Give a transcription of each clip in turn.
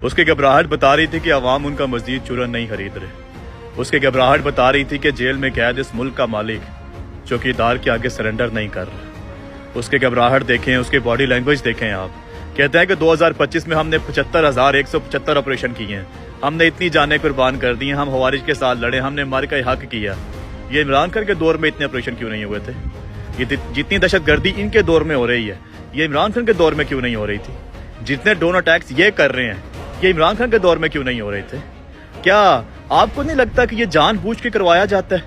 उसकी घबराहट बता रही थी कि अवाम उनका मजीद चूरन नहीं खरीद रहे। उसकी घबराहट बता रही थी कि जेल में कैद इस मुल्क का मालिक चौकीदार के आगे सरेंडर नहीं कर रहा। उसकी घबराहट देखें, उसकी बॉडी लैंग्वेज देखें। आप कहते हैं कि 2025 में हमने 75,175 ऑपरेशन किए हैं, हमने इतनी जानें कुर्बान कर दी हैं, हम हवारिज के साथ लड़े, हमने मर का हक किया। ये इमरान खान के दौर में इतने ऑपरेशन क्यों नहीं हुए थे? ये जितनी दहशतगर्दी इनके दौर में हो रही है, ये इमरान खान के दौर में क्यों नहीं हो रही थी? जितने ड्रोन अटैक्स ये कर रहे हैं, ये इमरान खान के दौर में क्यों नहीं हो रहे थे? क्या आपको नहीं लगता कि ये जानबूझ के करवाया जाता है?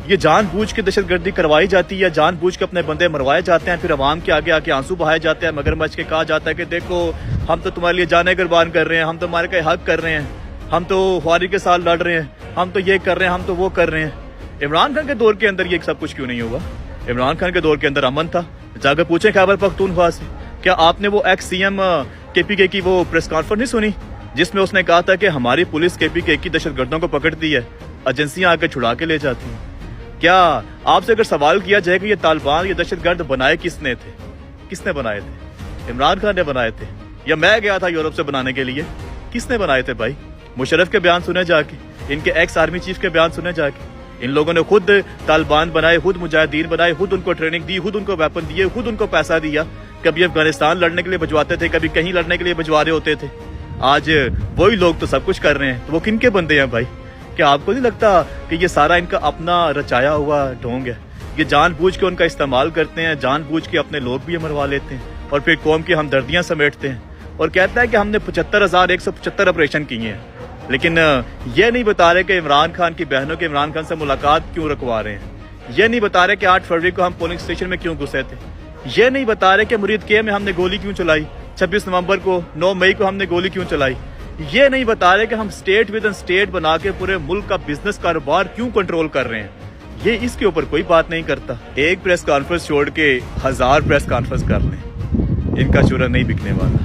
ये जानबूझ के दहशतगर्दी करवाई जाती है या जानबूझ के अपने बंदे मरवाए जाते हैं, फिर अवाम के आगे आके आंसू बहाए जाते हैं, मगरमच्छ के कहा जाता है कि देखो हम तो तुम्हारे लिए जाने कुर्बान कर रहे हैं, हम तुम्हारे का हक कर रहे हैं, हम तो ख्वारी के साथ लड़ रहे हैं, हम तो ये कर रहे हैं, हम तो वो कर रहे हैं। इमरान खान के दौर के अंदर ये सब कुछ क्यों नहीं हुआ? इमरान खान के दौर के अंदर अमन था। जाकर पूछे खैबर पख्तूनख्वा से, क्या आपने वो एक्स सीएम केपीके की वो प्रेस कॉन्फ्रेंस नहीं सुनी जिसमें उसने कहा था कि हमारी पुलिस केपीके की दहशतगर्दों को पकड़ती है, एजेंसियां आकर छुड़ा के ले जाती हैं? क्या आपसे अगर सवाल किया जाए कि ये तालिबान, ये दहशतगर्द बनाए किसने थे? किसने बनाए थे? इमरान खान ने बनाए थे या मैं गया था यूरोप से बनाने के लिए? किसने बनाए थे भाई? मुशर्रफ के बयान सुने जाके, इनके एक्स आर्मी चीफ के बयान सुने जाके। इन लोगों ने खुद तालिबान बनाए, खुद मुजाहिदीन बनाए, खुद उनको ट्रेनिंग दी, खुद उनको वेपन दिए, खुद उनको पैसा दिया। कभी अफगानिस्तान लड़ने के लिए भिजवाते थे, कभी कहीं लड़ने के लिए भिजवा रहे होते थे। आज वही लोग तो सब कुछ कर रहे हैं, तो वो किन के बंदे हैं भाई? क्या आपको नहीं लगता कि ये सारा इनका अपना रचाया हुआ ढोंग है? ये जानबूझ के उनका इस्तेमाल करते हैं, जानबूझ के अपने लोग भी मरवा लेते हैं और फिर कौम की हमदर्दियां समेटते हैं और कहते हैं कि हमने 75,175 ऑपरेशन किए हैं। लेकिन ये नहीं बता रहे कि इमरान खान की बहनों के इमरान खान से मुलाकात क्यों रुकवा रहे हैं। ये नहीं बता रहे कि 8 फरवरी को हम पोलिंग स्टेशन में क्यों घुसे थे। ये नहीं बता रहे कि मुरीद के में हमने गोली क्यों चलाई, 26 नवंबर को, 9 मई को हमने गोली क्यों चलाई। ये नहीं बता रहे कि हम स्टेट विद इन स्टेट बना के पूरे मुल्क का बिजनेस कारोबार क्यों कंट्रोल कर रहे हैं। ये इसके ऊपर कोई बात नहीं करता। एक प्रेस कॉन्फ्रेंस छोड़ के 1000 प्रेस कॉन्फ्रेंस कर लें, इनका चूरन नहीं बिकने वाला।